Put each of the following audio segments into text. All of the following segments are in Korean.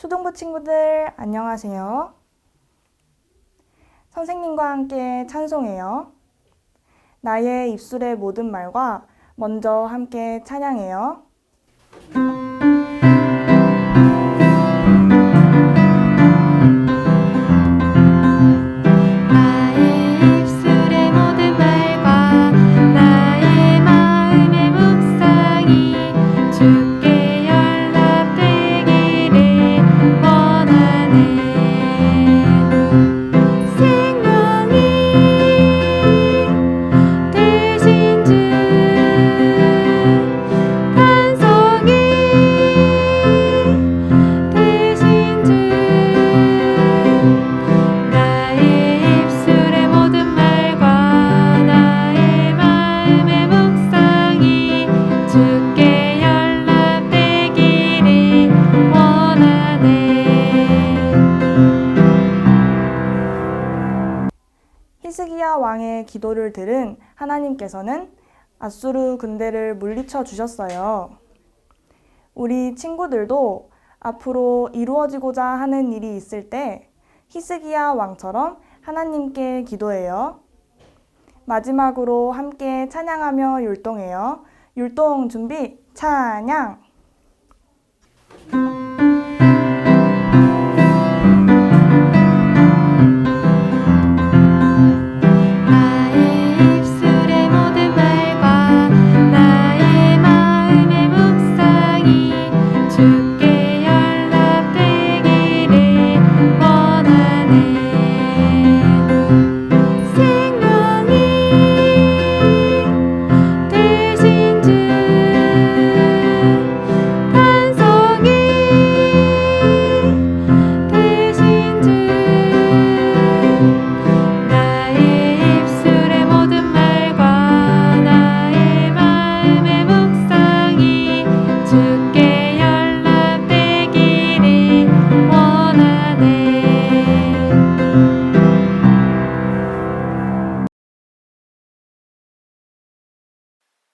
초등부 친구들 안녕하세요. 선생님과 함께 찬송해요. 나의 입술의 모든 말과 먼저 함께 찬양해요. 히스기야 왕의 기도를 들은 하나님께서는 앗수르 군대를 물리쳐 주셨어요. 우리 친구들도 앞으로 이루어지고자 하는 일이 있을 때 히스기야 왕처럼 하나님께 기도해요. 마지막으로 함께 찬양하며 율동해요. 율동 준비, 찬양!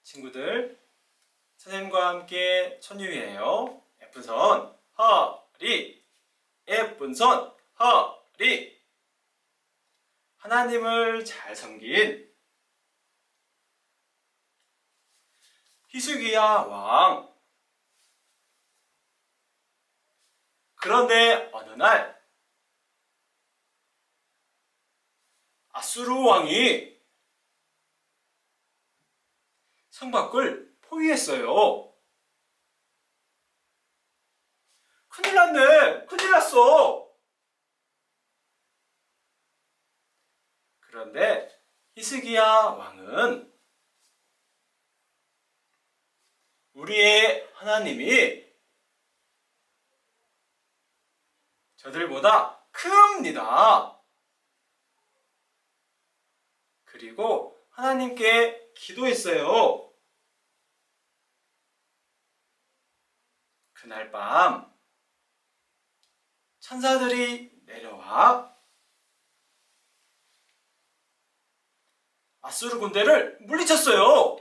친구들, 선생님과 함께 천유희예요. 예쁜 손 허리, 예쁜 손 허리. 하나님을 잘 섬긴 히스기야 왕. 그런데 어느 날 앗수르 왕이 성 밖을 포위했어요. 큰일 났네. 큰일 났어. 그런데 히스기야 왕은 우리의 하나님이 저들보다 큽니다. 그리고 하나님께 기도했어요. 그날 밤 천사들이 내려와 앗수르 군대를 물리쳤어요.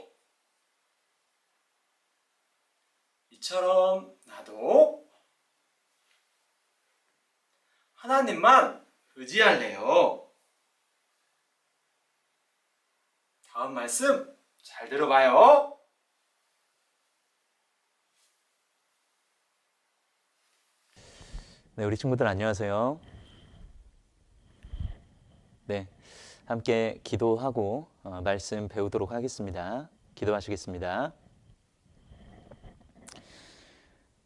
이처럼 나도 하나님만 의지할래요. 다음 말씀 잘 들어봐요. 네, 우리 친구들 안녕하세요. 네, 함께 기도하고 말씀 배우도록 하겠습니다. 기도하시겠습니다.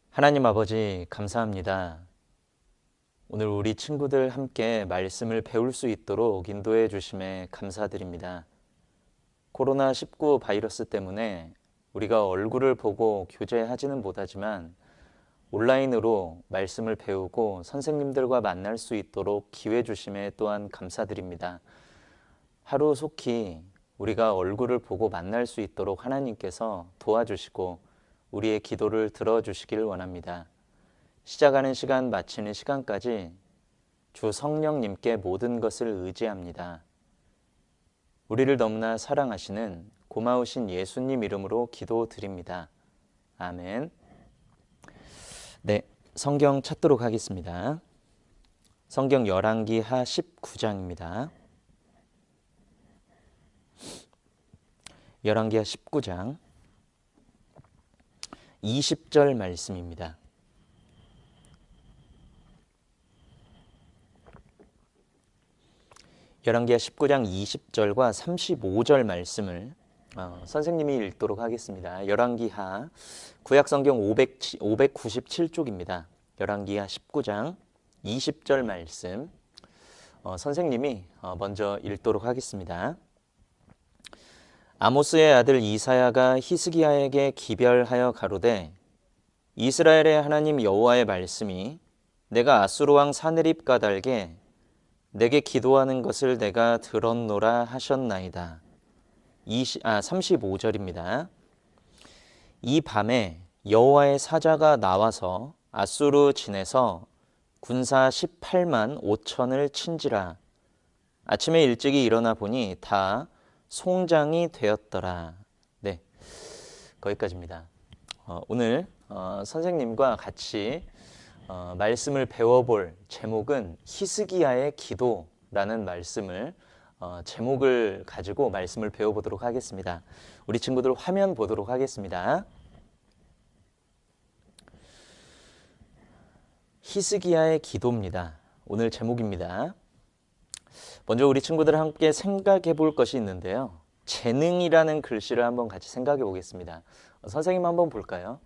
하나님 아버지 감사합니다. 오늘 우리 친구들 함께 말씀을 배울 수 있도록 인도해 주심에 감사드립니다. 코로나19 바이러스 때문에 우리가 얼굴을 보고 교제하지는 못하지만 온라인으로 말씀을 배우고 선생님들과 만날 수 있도록 기회 주심에 또한 감사드립니다. 하루속히 우리가 얼굴을 보고 만날 수 있도록 하나님께서 도와주시고 우리의 기도를 들어주시길 원합니다. 시작하는 시간 마치는 시간까지 주 성령님께 모든 것을 의지합니다. 우리를 너무나 사랑하시는 고마우신 예수님 이름으로 기도드립니다. 아멘. 네, 성경 찾도록 하겠습니다. 성경 열왕기하 19장입니다. 열왕기하 19장 20절 말씀입니다. 열왕기하 19장 20절과 35절 말씀을 선생님이 읽도록 하겠습니다. 열왕기하 구약성경 597쪽입니다. 열왕기하 19장 20절 말씀 선생님이 먼저 읽도록 하겠습니다. 아모스의 아들 이사야가 히스기야에게 기별하여 가로되 이스라엘의 하나님 여호와의 말씀이 내가 아수르 왕 사느립 가달게 내게 기도하는 것을 내가 들었노라 하셨나이다. 35절입니다. 이 밤에 여호와의 사자가 나와서 아수르 진에서 군사 18만 5천을 친지라. 아침에 일찍이 일어나 보니 다 송장이 되었더라. 네, 거기까지입니다. 오늘 선생님과 같이 말씀을 배워볼 제목은 히스기야의 기도라는 말씀을 제목을 가지고 말씀을 배워보도록 하겠습니다. 우리 친구들 화면 보도록 하겠습니다. 히스기야의 기도입니다. 오늘 제목입니다. 먼저 우리 친구들 함께 생각해 볼 것이 있는데요. 재능이라는 글씨를 한번 같이 생각해 보겠습니다. 선생님 한번 볼까요?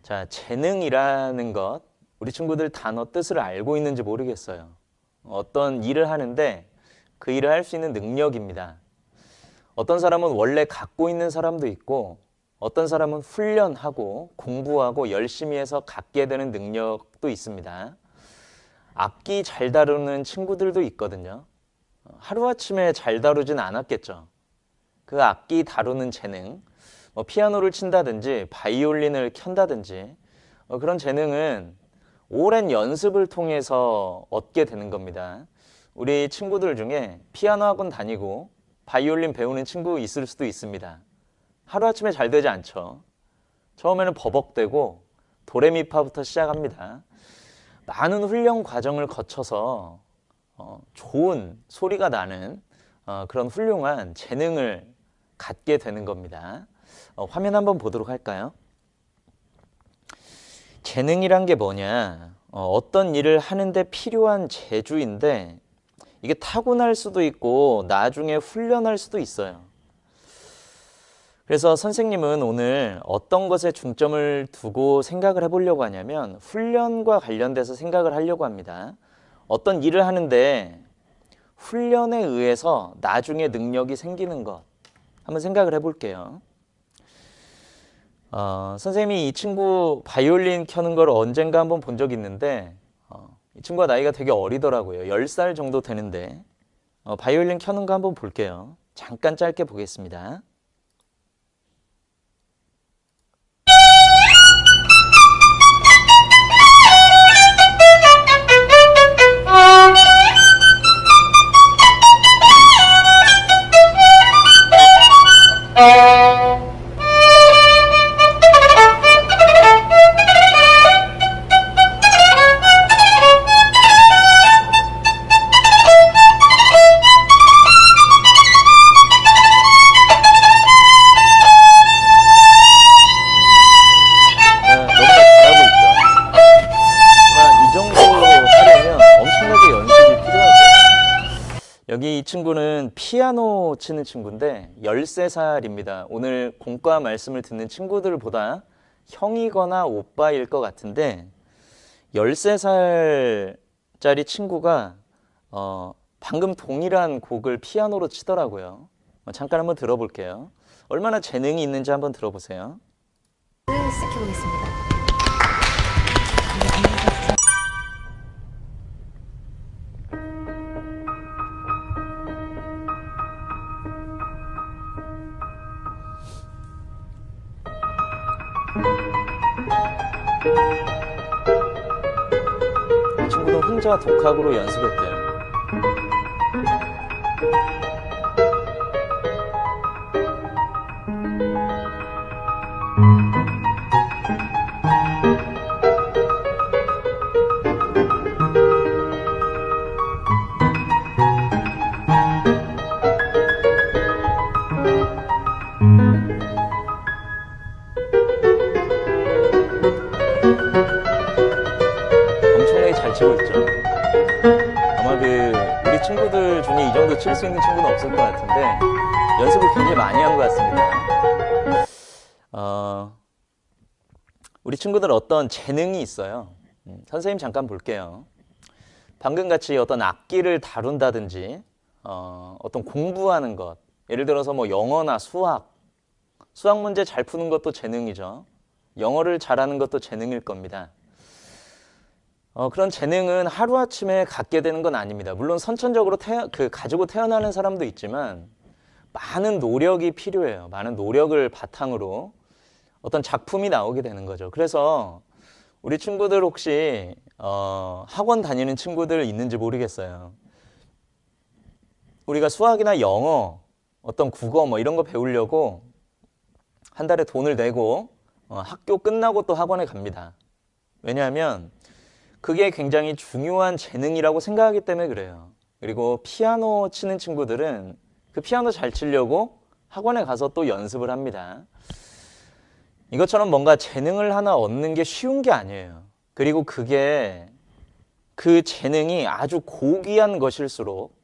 자, 재능이라는 것, 우리 친구들 단어 뜻을 알고 있는지 모르겠어요. 어떤 일을 하는데 그 일을 할 수 있는 능력입니다. 어떤 사람은 원래 갖고 있는 사람도 있고 어떤 사람은 훈련하고 공부하고 열심히 해서 갖게 되는 능력도 있습니다. 악기 잘 다루는 친구들도 있거든요. 하루아침에 잘 다루진 않았겠죠. 그 악기 다루는 재능, 피아노를 친다든지 바이올린을 켠다든지 그런 재능은 오랜 연습을 통해서 얻게 되는 겁니다. 우리 친구들 중에 피아노 학원 다니고 바이올린 배우는 친구 있을 수도 있습니다. 하루아침에 잘 되지 않죠. 처음에는 버벅대고 도레미파부터 시작합니다. 많은 훈련 과정을 거쳐서 좋은 소리가 나는 그런 훌륭한 재능을 갖게 되는 겁니다. 화면 한번 보도록 할까요? 재능이란 게 뭐냐? 어떤 일을 하는데 필요한 재주인데 이게 타고날 수도 있고 나중에 훈련할 수도 있어요. 그래서 선생님은 오늘 어떤 것에 중점을 두고 생각을 해보려고 하냐면 훈련과 관련돼서 생각을 하려고 합니다. 어떤 일을 하는데 훈련에 의해서 나중에 능력이 생기는 것 한번 생각을 해볼게요. 선생님이 이 친구 바이올린 켜는 걸 언젠가 한번 본 적이 있는데 이 친구가 나이가 되게 어리더라고요. 10살 정도 되는데 바이올린 켜는 거 한번 볼게요. 잠깐 짧게 보겠습니다. 여기 이 친구는 피아노 치는 친구인데 13살입니다. 오늘 공과 말씀을 듣는 친구들보다 형이거나 오빠일 것 같은데 13살짜리 친구가 방금 동일한 곡을 피아노로 치더라고요. 잠깐 한번 들어볼게요. 얼마나 재능이 있는지 한번 들어보세요. 시켜보겠습니다. 이 친구는 혼자 독학으로 연습했대요. 치고 있죠. 아마 우리 친구들 중에 이 정도 칠 수 있는 친구는 없을 것 같은데 연습을 굉장히 많이 한 것 같습니다. 우리 친구들 어떤 재능이 있어요. 선생님 잠깐 볼게요. 방금 같이 어떤 악기를 다룬다든지 어떤 공부하는 것, 예를 들어서 뭐 영어나 수학 문제 잘 푸는 것도 재능이죠. 영어를 잘하는 것도 재능일 겁니다. 그런 재능은 하루아침에 갖게 되는 건 아닙니다. 물론 선천적으로 가지고 태어나는 사람도 있지만 많은 노력이 필요해요. 많은 노력을 바탕으로 어떤 작품이 나오게 되는 거죠. 그래서 우리 친구들 혹시 학원 다니는 친구들 있는지 모르겠어요. 우리가 수학이나 영어, 어떤 국어 뭐 이런 거 배우려고 한 달에 돈을 내고 학교 끝나고 또 학원에 갑니다. 왜냐하면 그게 굉장히 중요한 재능이라고 생각하기 때문에 그래요. 그리고 피아노 치는 친구들은 그 피아노 잘 치려고 학원에 가서 또 연습을 합니다. 이것처럼 뭔가 재능을 하나 얻는 게 쉬운 게 아니에요. 그리고 그 재능이 아주 고귀한 것일수록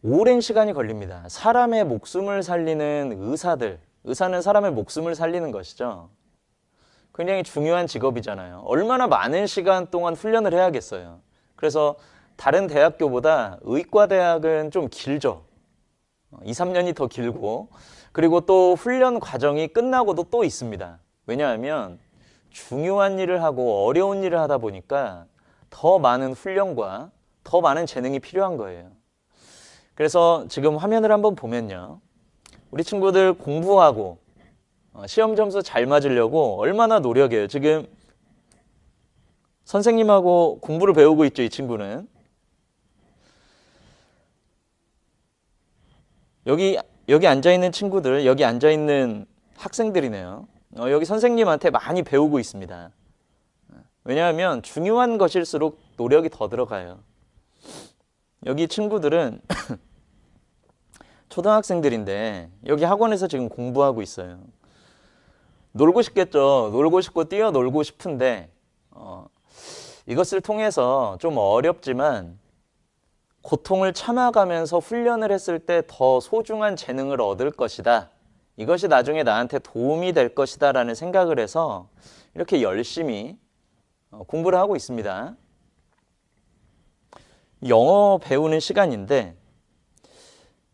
오랜 시간이 걸립니다. 사람의 목숨을 살리는 의사는 사람의 목숨을 살리는 것이죠. 굉장히 중요한 직업이잖아요. 얼마나 많은 시간 동안 훈련을 해야겠어요. 그래서 다른 대학교보다 의과대학은 좀 길죠. 2, 3년이 더 길고, 그리고 또 훈련 과정이 끝나고도 또 있습니다. 왜냐하면 중요한 일을 하고 어려운 일을 하다 보니까 더 많은 훈련과 더 많은 재능이 필요한 거예요. 그래서 지금 화면을 한번 보면요. 우리 친구들 공부하고 시험 점수 잘 맞으려고 얼마나 노력해요. 지금 선생님하고 공부를 배우고 있죠, 이 친구는. 여기 앉아있는 친구들, 여기 앉아있는 학생들이네요. 여기 선생님한테 많이 배우고 있습니다. 왜냐하면 중요한 것일수록 노력이 더 들어가요. 여기 친구들은 초등학생들인데 여기 학원에서 지금 공부하고 있어요. 놀고 싶겠죠. 놀고 싶고 뛰어놀고 싶은데 이것을 통해서 좀 어렵지만 고통을 참아가면서 훈련을 했을 때 더 소중한 재능을 얻을 것이다. 이것이 나중에 나한테 도움이 될 것이다 라는 생각을 해서 이렇게 열심히 공부를 하고 있습니다. 영어 배우는 시간인데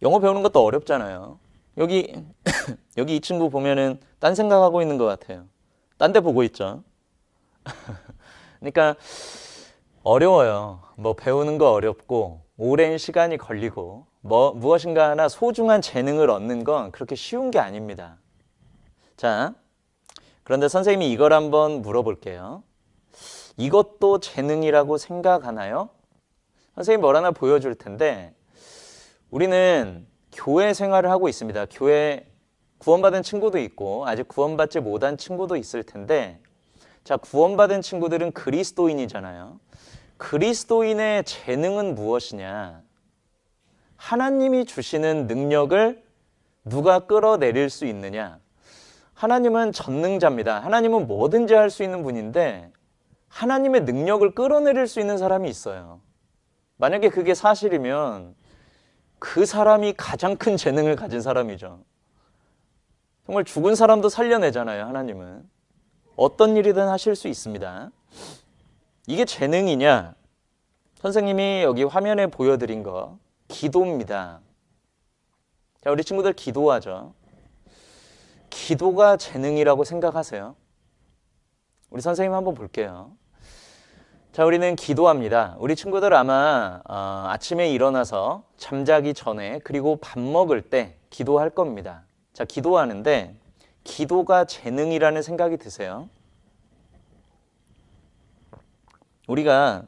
영어 배우는 것도 어렵잖아요. 여기 이 친구 보면은 딴 생각하고 있는 것 같아요. 딴 데 보고 있죠. 그러니까 어려워요. 뭐 배우는 거 어렵고 오랜 시간이 걸리고 무엇인가 하나 소중한 재능을 얻는 건 그렇게 쉬운 게 아닙니다. 자, 그런데 선생님이 이걸 한번 물어볼게요. 이것도 재능이라고 생각하나요? 선생님이 뭘 하나 보여줄 텐데 우리는 교회 생활을 하고 있습니다. 교회 구원받은 친구도 있고 아직 구원받지 못한 친구도 있을 텐데 자, 구원받은 친구들은 그리스도인이잖아요. 그리스도인의 재능은 무엇이냐? 하나님이 주시는 능력을 누가 끌어내릴 수 있느냐? 하나님은 전능자입니다. 하나님은 뭐든지 할 수 있는 분인데 하나님의 능력을 끌어내릴 수 있는 사람이 있어요. 만약에 그게 사실이면 그 사람이 가장 큰 재능을 가진 사람이죠. 정말 죽은 사람도 살려내잖아요, 하나님은. 어떤 일이든 하실 수 있습니다. 이게 재능이냐? 선생님이 여기 화면에 보여드린 거 기도입니다. 자, 우리 친구들 기도하죠. 기도가 재능이라고 생각하세요? 우리 선생님 한번 볼게요. 자, 우리는 기도합니다. 우리 친구들 아마 아침에 일어나서 잠자기 전에 그리고 밥 먹을 때 기도할 겁니다. 자, 기도하는데 기도가 재능이라는 생각이 드세요? 우리가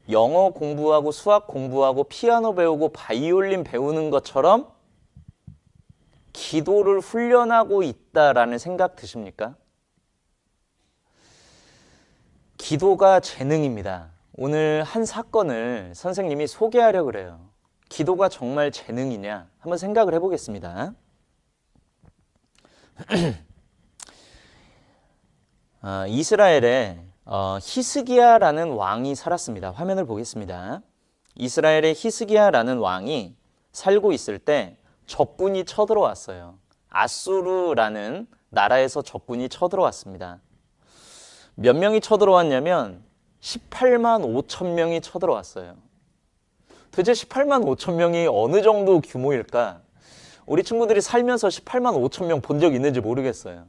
영어 공부하고 수학 공부하고 피아노 배우고 바이올린 배우는 것처럼 기도를 훈련하고 있다라는 생각 드십니까? 기도가 재능입니다. 오늘 한 사건을 선생님이 소개하려고 그래요. 기도가 정말 재능이냐? 한번 생각을 해보겠습니다. 이스라엘에 히스기야라는 왕이 살았습니다. 화면을 보겠습니다. 이스라엘의 히스기야라는 왕이 살고 있을 때 적군이 쳐들어왔어요. 아수르라는 나라에서 적군이 쳐들어왔습니다. 몇 명이 쳐들어왔냐면 18만 5천 명이 쳐들어왔어요. 도대체 18만 5천 명이 어느 정도 규모일까? 우리 친구들이 살면서 18만 5천 명 본 적 있는지 모르겠어요.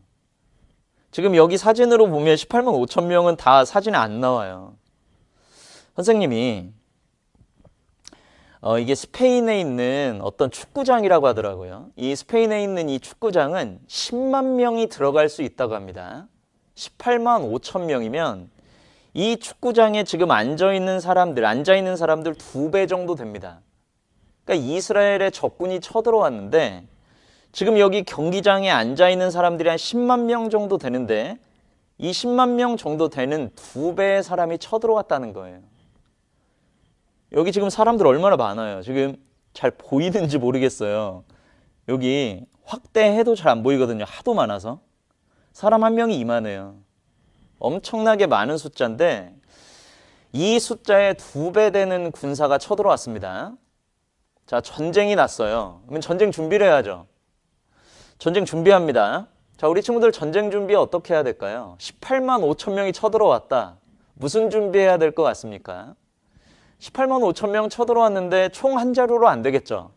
지금 여기 사진으로 보면 18만 5천 명은 다 사진에 안 나와요. 선생님이 이게 스페인에 있는 어떤 축구장이라고 하더라고요. 이 스페인에 있는 이 축구장은 10만 명이 들어갈 수 있다고 합니다. 18만 5천 명이면 이 축구장에 지금 앉아있는 사람들 2배 정도 됩니다. 그러니까 이스라엘의 적군이 쳐들어왔는데 지금 여기 경기장에 앉아있는 사람들이 한 10만 명 정도 되는데 이 10만 명 정도 되는 2배의 사람이 쳐들어왔다는 거예요. 여기 지금 사람들 얼마나 많아요. 지금 잘 보이는지 모르겠어요. 여기 확대해도 잘 안 보이거든요. 하도 많아서. 사람 한 명이 이만해요. 엄청나게 많은 숫자인데 이 숫자의 2배 되는 군사가 쳐들어왔습니다. 자, 전쟁이 났어요. 그러면 전쟁 준비를 해야죠. 전쟁 준비합니다. 자, 우리 친구들 전쟁 준비 어떻게 해야 될까요? 18만 5천 명이 쳐들어왔다. 무슨 준비해야 될 것 같습니까? 18만 5천 명 쳐들어왔는데 총 한 자루로 안 되겠죠.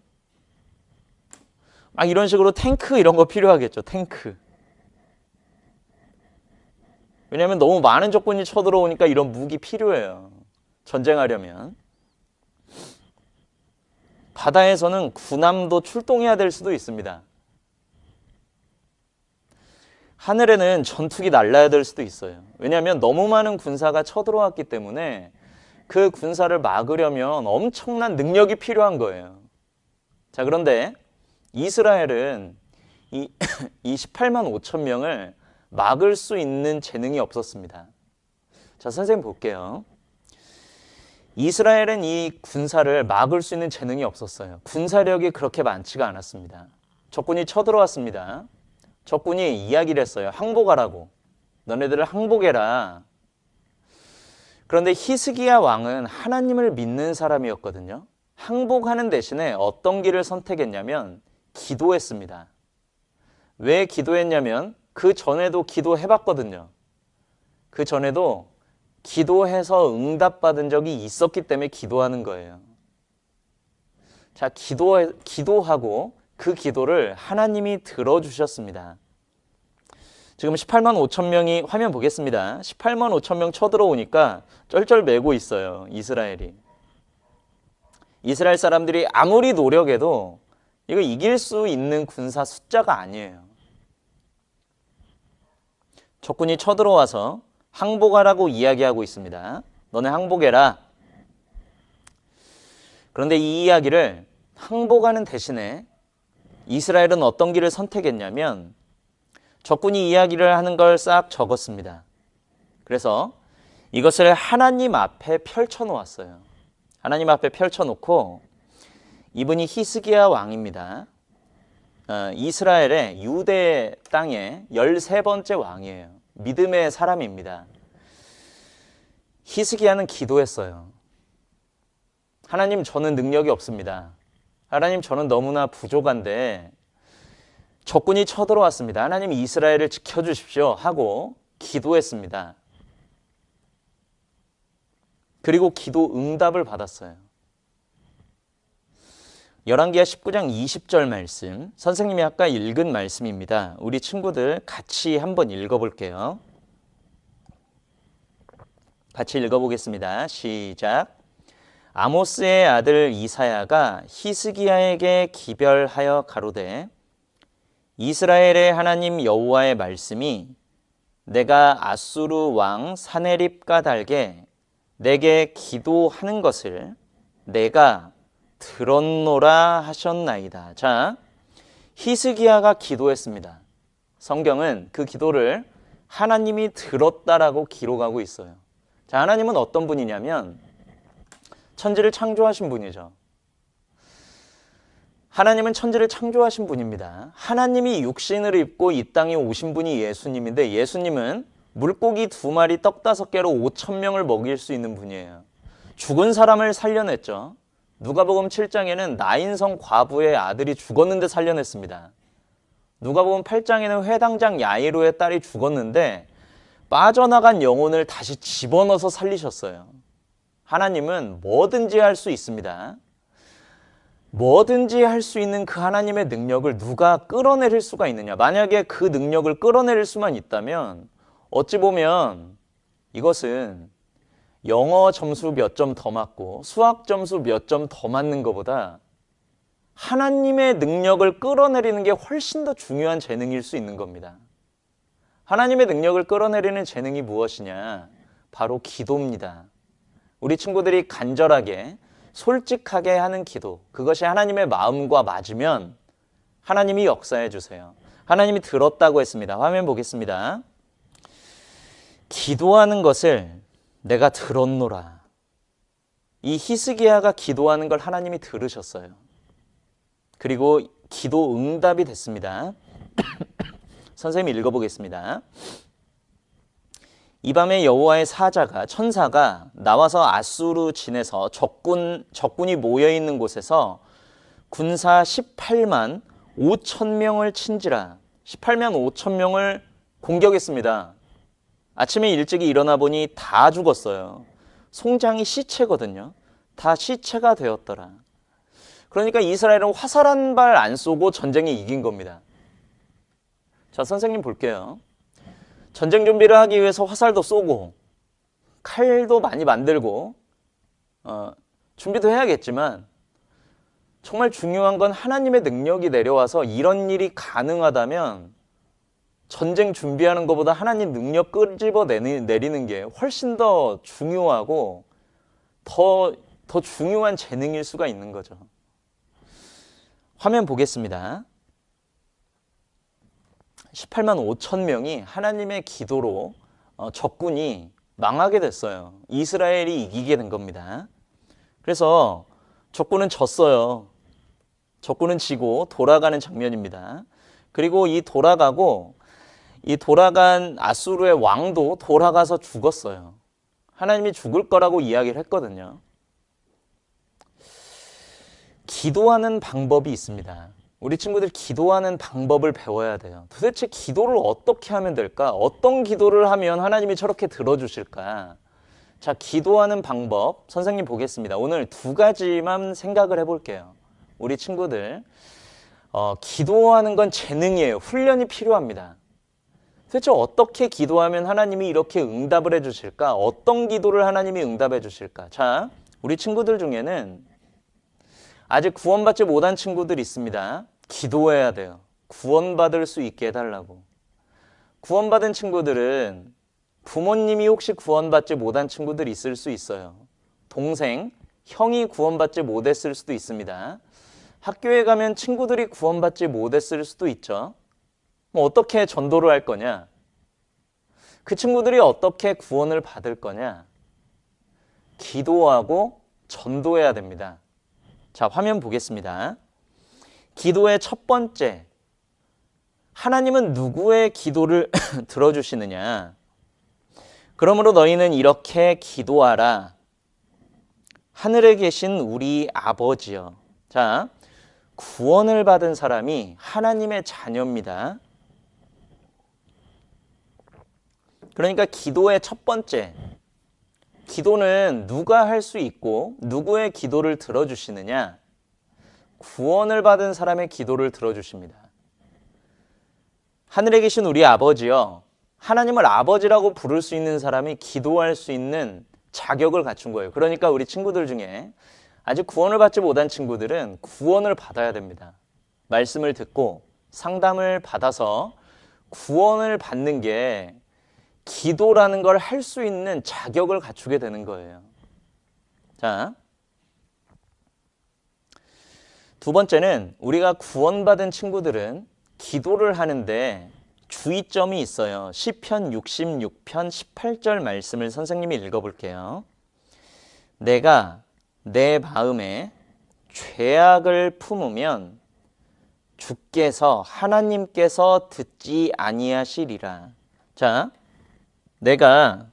막 이런 식으로 탱크 이런 거 필요하겠죠. 탱크. 왜냐하면 너무 많은 적군이 쳐들어오니까 이런 무기 필요해요. 전쟁하려면. 바다에서는 군함도 출동해야 될 수도 있습니다. 하늘에는 전투기 날라야 될 수도 있어요. 왜냐하면 너무 많은 군사가 쳐들어왔기 때문에 그 군사를 막으려면 엄청난 능력이 필요한 거예요. 자, 그런데 이스라엘은 이 18만 5천 명을 막을 수 있는 재능이 없었습니다. 자, 선생님 볼게요. 이스라엘은 이 군사를 막을 수 있는 재능이 없었어요. 군사력이 그렇게 많지가 않았습니다. 적군이 쳐들어왔습니다. 적군이 이야기를 했어요. 항복하라고. 너네들을 항복해라. 그런데 히스기야 왕은 하나님을 믿는 사람이었거든요. 항복하는 대신에 어떤 길을 선택했냐면 기도했습니다. 왜 기도했냐면 그 전에도 기도해봤거든요. 그 전에도 기도해서 응답받은 적이 있었기 때문에 기도하는 거예요. 자, 기도하고 그 기도를 하나님이 들어주셨습니다. 지금 18만 5천 명이 화면 보겠습니다. 18만 5천 명 쳐들어오니까 쩔쩔매고 있어요. 이스라엘이. 이스라엘 사람들이 아무리 노력해도 이거 이길 수 있는 군사 숫자가 아니에요. 적군이 쳐들어와서 항복하라고 이야기하고 있습니다. 너네 항복해라. 그런데 이 이야기를 항복하는 대신에 이스라엘은 어떤 길을 선택했냐면 적군이 이야기를 하는 걸 싹 적었습니다. 그래서 이것을 하나님 앞에 펼쳐놓았어요. 하나님 앞에 펼쳐놓고 이분이 히스기야 왕입니다. 이스라엘의 유대 땅의 13번째 왕이에요. 믿음의 사람입니다. 히스기야는 기도했어요. 하나님, 저는 능력이 없습니다. 하나님, 저는 너무나 부족한데 적군이 쳐들어왔습니다. 하나님, 이스라엘을 지켜주십시오 하고 기도했습니다. 그리고 기도 응답을 받았어요. 열왕기하 19장 20절 말씀, 선생님이 아까 읽은 말씀입니다. 우리 친구들 같이 한번 읽어볼게요. 같이 읽어보겠습니다. 시작. 아모스의 아들 이사야가 히스기야에게 기별하여 가로되 이스라엘의 하나님 여호와의 말씀이 내가 아수르 왕 사네립 까닭에 내게 기도하는 것을 내가 들었노라 하셨나이다. 자, 히스기야가 기도했습니다. 성경은 그 기도를 하나님이 들었다라고 기록하고 있어요. 자, 하나님은 어떤 분이냐면 천지를 창조하신 분이죠. 하나님은 천지를 창조하신 분입니다. 하나님이 육신을 입고 이 땅에 오신 분이 예수님인데 예수님은 물고기 2마리 떡 5개로 5,000명을 먹일 수 있는 분이에요. 죽은 사람을 살려냈죠. 누가복음 7장에는 나인성 과부의 아들이 죽었는데 살려냈습니다. 누가복음 8장에는 회당장 야이로의 딸이 죽었는데 빠져나간 영혼을 다시 집어넣어서 살리셨어요. 하나님은 뭐든지 할 수 있습니다. 뭐든지 할 수 있는 그 하나님의 능력을 누가 끌어내릴 수가 있느냐. 만약에 그 능력을 끌어내릴 수만 있다면 어찌 보면 이것은 영어 점수 몇 점 더 맞고 수학 점수 몇 점 더 맞는 것보다 하나님의 능력을 끌어내리는 게 훨씬 더 중요한 재능일 수 있는 겁니다. 하나님의 능력을 끌어내리는 재능이 무엇이냐? 바로 기도입니다. 우리 친구들이 간절하게 솔직하게 하는 기도, 그것이 하나님의 마음과 맞으면 하나님이 역사해 주세요. 하나님이 들었다고 했습니다. 화면 보겠습니다. 기도하는 것을 내가 들었노라. 이 히스기야가 기도하는 걸 하나님이 들으셨어요. 그리고 기도 응답이 됐습니다. 선생님이 읽어보겠습니다. 이 밤에 여호와의 천사가 나와서 아수르 진에서 적군이 모여있는 곳에서 군사 18만 5천 명을 친지라. 18만 5천 명을 공격했습니다. 아침에 일찍이 일어나 보니 다 죽었어요. 송장이 시체거든요. 다 시체가 되었더라. 그러니까 이스라엘은 화살 한 발 안 쏘고 전쟁에 이긴 겁니다. 자, 선생님 볼게요. 전쟁 준비를 하기 위해서 화살도 쏘고 칼도 많이 만들고 준비도 해야겠지만 정말 중요한 건 하나님의 능력이 내려와서 이런 일이 가능하다면 전쟁 준비하는 것보다 하나님 능력 끄집어 내리는 게 훨씬 더 중요하고 더 중요한 재능일 수가 있는 거죠. 화면 보겠습니다. 18만 5천 명이 하나님의 기도로 적군이 망하게 됐어요. 이스라엘이 이기게 된 겁니다. 그래서 적군은 졌어요. 적군은 지고 돌아가는 장면입니다. 그리고 이 돌아간 아수르의 왕도 돌아가서 죽었어요. 하나님이 죽을 거라고 이야기를 했거든요. 기도하는 방법이 있습니다. 우리 친구들 기도하는 방법을 배워야 돼요. 도대체 기도를 어떻게 하면 될까? 어떤 기도를 하면 하나님이 저렇게 들어주실까? 자, 기도하는 방법 선생님 보겠습니다. 오늘 2가지만 생각을 해볼게요. 우리 친구들 기도하는 건 재능이에요. 훈련이 필요합니다. 도대체 어떻게 기도하면 하나님이 이렇게 응답을 해주실까? 어떤 기도를 하나님이 응답해 주실까? 자, 우리 친구들 중에는 아직 구원받지 못한 친구들 있습니다. 기도해야 돼요. 구원받을 수 있게 해달라고. 구원받은 친구들은 부모님이 혹시 구원받지 못한 친구들이 있을 수 있어요. 동생, 형이 구원받지 못했을 수도 있습니다. 학교에 가면 친구들이 구원받지 못했을 수도 있죠. 어떻게 전도를 할 거냐? 그 친구들이 어떻게 구원을 받을 거냐? 기도하고 전도해야 됩니다. 자, 화면 보겠습니다. 기도의 첫 번째, 하나님은 누구의 기도를 들어주시느냐? 그러므로 너희는 이렇게 기도하라. 하늘에 계신 우리 아버지여. 자, 구원을 받은 사람이 하나님의 자녀입니다. 그러니까 기도의 첫 번째, 기도는 누가 할 수 있고 누구의 기도를 들어주시느냐? 구원을 받은 사람의 기도를 들어주십니다. 하늘에 계신 우리 아버지여. 하나님을 아버지라고 부를 수 있는 사람이 기도할 수 있는 자격을 갖춘 거예요. 그러니까 우리 친구들 중에 아직 구원을 받지 못한 친구들은 구원을 받아야 됩니다. 말씀을 듣고 상담을 받아서 구원을 받는 게 기도라는 걸 할 수 있는 자격을 갖추게 되는 거예요. 자, 2번째는 우리가 구원받은 친구들은 기도를 하는데 주의점이 있어요. 시편 66편 18절 말씀을 선생님이 읽어볼게요. 내가 내 마음에 죄악을 품으면 주께서 하나님께서 듣지 아니하시리라. 자, 내가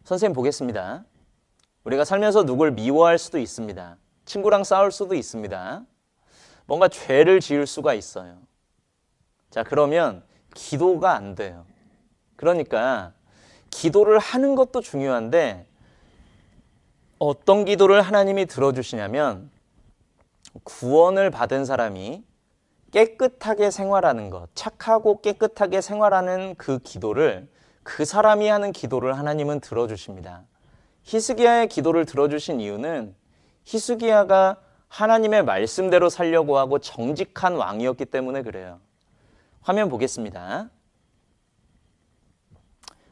선생님 보겠습니다. 우리가 살면서 누굴 미워할 수도 있습니다. 친구랑 싸울 수도 있습니다. 뭔가 죄를 지을 수가 있어요. 자, 그러면 기도가 안 돼요. 그러니까 기도를 하는 것도 중요한데 어떤 기도를 하나님이 들어주시냐면 구원을 받은 사람이 깨끗하게 생활하는 것, 착하고 깨끗하게 생활하는 그 기도를 그 사람이 하는 기도를 하나님은 들어주십니다. 히스기야의 기도를 들어주신 이유는 히스기야가 하나님의 말씀대로 살려고 하고 정직한 왕이었기 때문에 그래요. 화면 보겠습니다.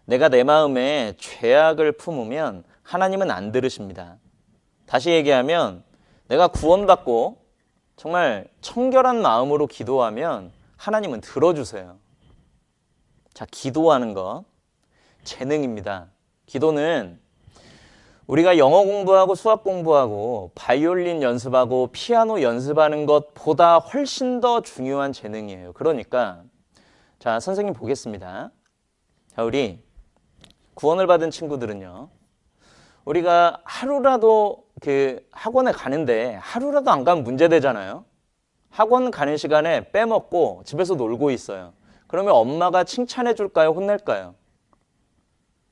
내가 내 마음에 죄악을 품으면 하나님은 안 들으십니다. 다시 얘기하면 내가 구원받고 정말 청결한 마음으로 기도하면 하나님은 들어주세요. 자, 기도하는 것, 재능입니다. 기도는 우리가 영어 공부하고 수학 공부하고 바이올린 연습하고 피아노 연습하는 것보다 훨씬 더 중요한 재능이에요. 그러니까 자, 선생님 보겠습니다. 자, 우리 구원을 받은 친구들은요. 우리가 하루라도 그 학원에 가는데 하루라도 안 가면 문제되잖아요. 학원 가는 시간에 빼먹고 집에서 놀고 있어요. 그러면 엄마가 칭찬해 줄까요? 혼낼까요?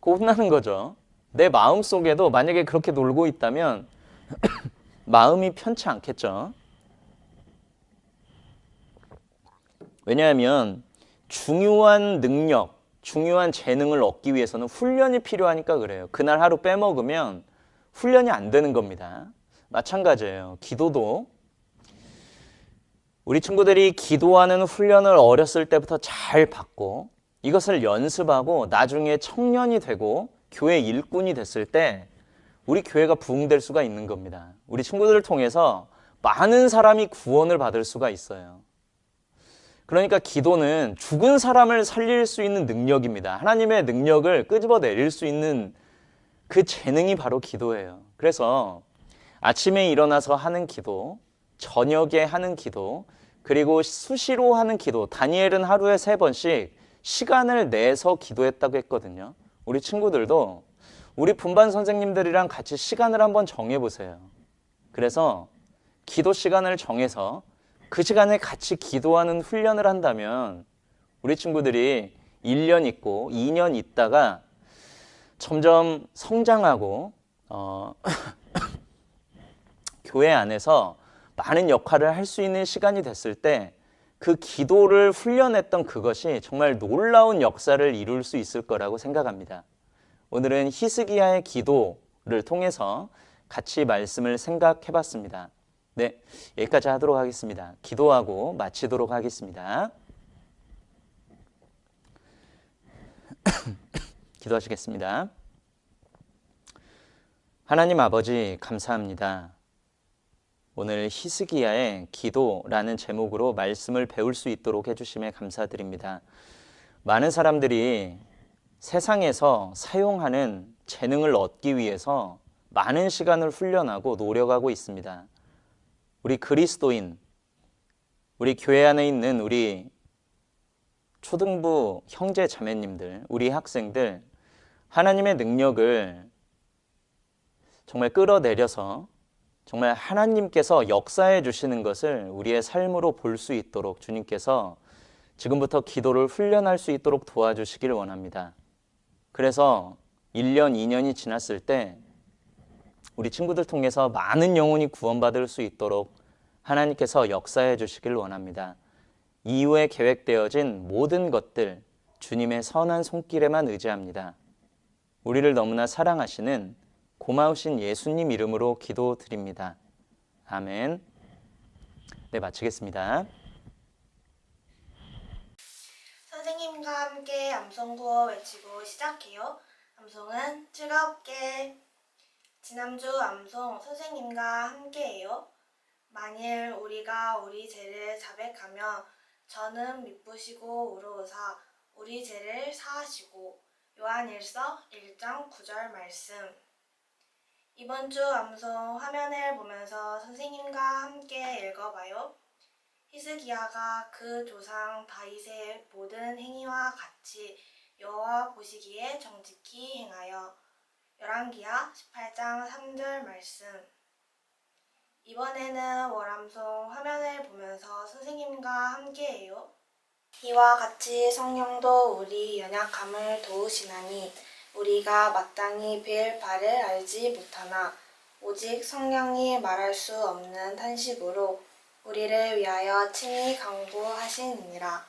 그거 혼나는 거죠. 내 마음속에도 만약에 그렇게 놀고 있다면 마음이 편치 않겠죠. 왜냐하면 중요한 능력, 중요한 재능을 얻기 위해서는 훈련이 필요하니까 그래요. 그날 하루 빼먹으면 훈련이 안 되는 겁니다. 마찬가지예요. 기도도 우리 친구들이 기도하는 훈련을 어렸을 때부터 잘 받고 이것을 연습하고 나중에 청년이 되고 교회 일꾼이 됐을 때 우리 교회가 부흥될 수가 있는 겁니다. 우리 친구들을 통해서 많은 사람이 구원을 받을 수가 있어요. 그러니까 기도는 죽은 사람을 살릴 수 있는 능력입니다. 하나님의 능력을 끄집어내릴 수 있는 그 재능이 바로 기도예요. 그래서 아침에 일어나서 하는 기도, 저녁에 하는 기도, 그리고 수시로 하는 기도, 다니엘은 하루에 3번씩 시간을 내서 기도했다고 했거든요. 우리 친구들도 우리 분반 선생님들이랑 같이 시간을 한번 정해보세요. 그래서 기도 시간을 정해서 그 시간에 같이 기도하는 훈련을 한다면 우리 친구들이 1년 있고 2년 있다가 점점 성장하고 교회 안에서 많은 역할을 할 수 있는 시간이 됐을 때 그 기도를 훈련했던 그것이 정말 놀라운 역사를 이룰 수 있을 거라고 생각합니다. 오늘은 히스기야의 기도를 통해서 같이 말씀을 생각해 봤습니다. 네, 여기까지 하도록 하겠습니다. 기도하고 마치도록 하겠습니다. 기도하시겠습니다. 하나님 아버지 감사합니다. 오늘 히스기야의 기도라는 제목으로 말씀을 배울 수 있도록 해주심에 감사드립니다. 많은 사람들이 세상에서 사용하는 재능을 얻기 위해서 많은 시간을 훈련하고 노력하고 있습니다. 우리 그리스도인, 우리 교회 안에 있는 우리 초등부 형제 자매님들, 우리 학생들, 하나님의 능력을 정말 끌어내려서 정말 하나님께서 역사해 주시는 것을 우리의 삶으로 볼 수 있도록 주님께서 지금부터 기도를 훈련할 수 있도록 도와주시길 원합니다. 그래서 1년, 2년이 지났을 때 우리 친구들 통해서 많은 영혼이 구원받을 수 있도록 하나님께서 역사해 주시길 원합니다. 이후에 계획되어진 모든 것들 주님의 선한 손길에만 의지합니다. 우리를 너무나 사랑하시는 고마우신 예수님 이름으로 기도드립니다. 아멘. 네, 마치겠습니다. 선생님과 함께 암송구호 외치고 시작해요. 암송은 즐겁게. 지난주 암송 선생님과 함께해요. 만일 우리가 우리 죄를 자백하며 저는 미쁘시고 우로우사 우리 죄를 사하시고. 요한일서 1장 9절 말씀. 이번 주 암송 화면을 보면서 선생님과 함께 읽어봐요. 히스기야가 그 조상 다윗의 모든 행위와 같이 여호와 보시기에 정직히 행하여. 열왕기하 18장 3절 말씀. 이번에는 월암송 화면을 보면서 선생님과 함께해요. 이와 같이 성령도 우리 연약함을 도우시나니 우리가 마땅히 빌 바를 알지 못하나 오직 성령이 말할 수 없는 탄식으로 우리를 위하여 친히 간구하시느니라.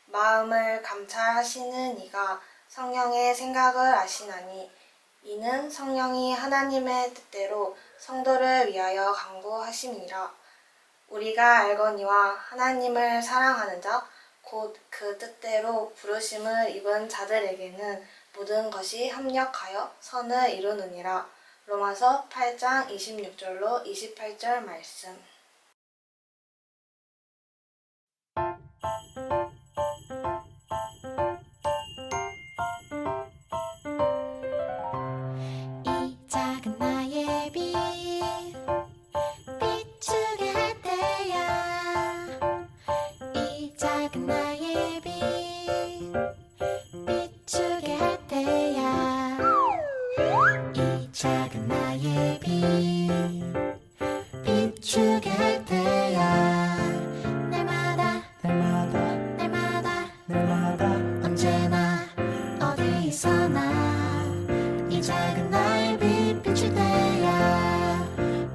마음을 감찰하시는 이가 성령의 생각을 아시나니 이는 성령이 하나님의 뜻대로 성도를 위하여 간구하심이라. 우리가 알거니와 하나님을 사랑하는 자 곧 그 뜻대로 부르심을 입은 자들에게는 모든 것이 합력하여 선을 이루느니라. 로마서 8장 26절로 28절 말씀. 이 작은 나의 빛 비추게 할 때야. 이 작은 나의 빛 비추게 할 때야. 이 작은 나의 빛 비추게 할 때야. 날마다 언제나 어디서나 이 작은 나의 빛 비출 때야.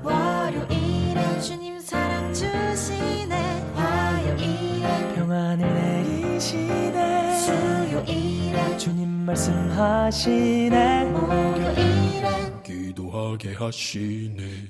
월요일에 주님 사랑 주시네. 화요일에 평안을 내리시네. 수요일에 주님 말씀하시네. 목요일에 기도하게 하시네.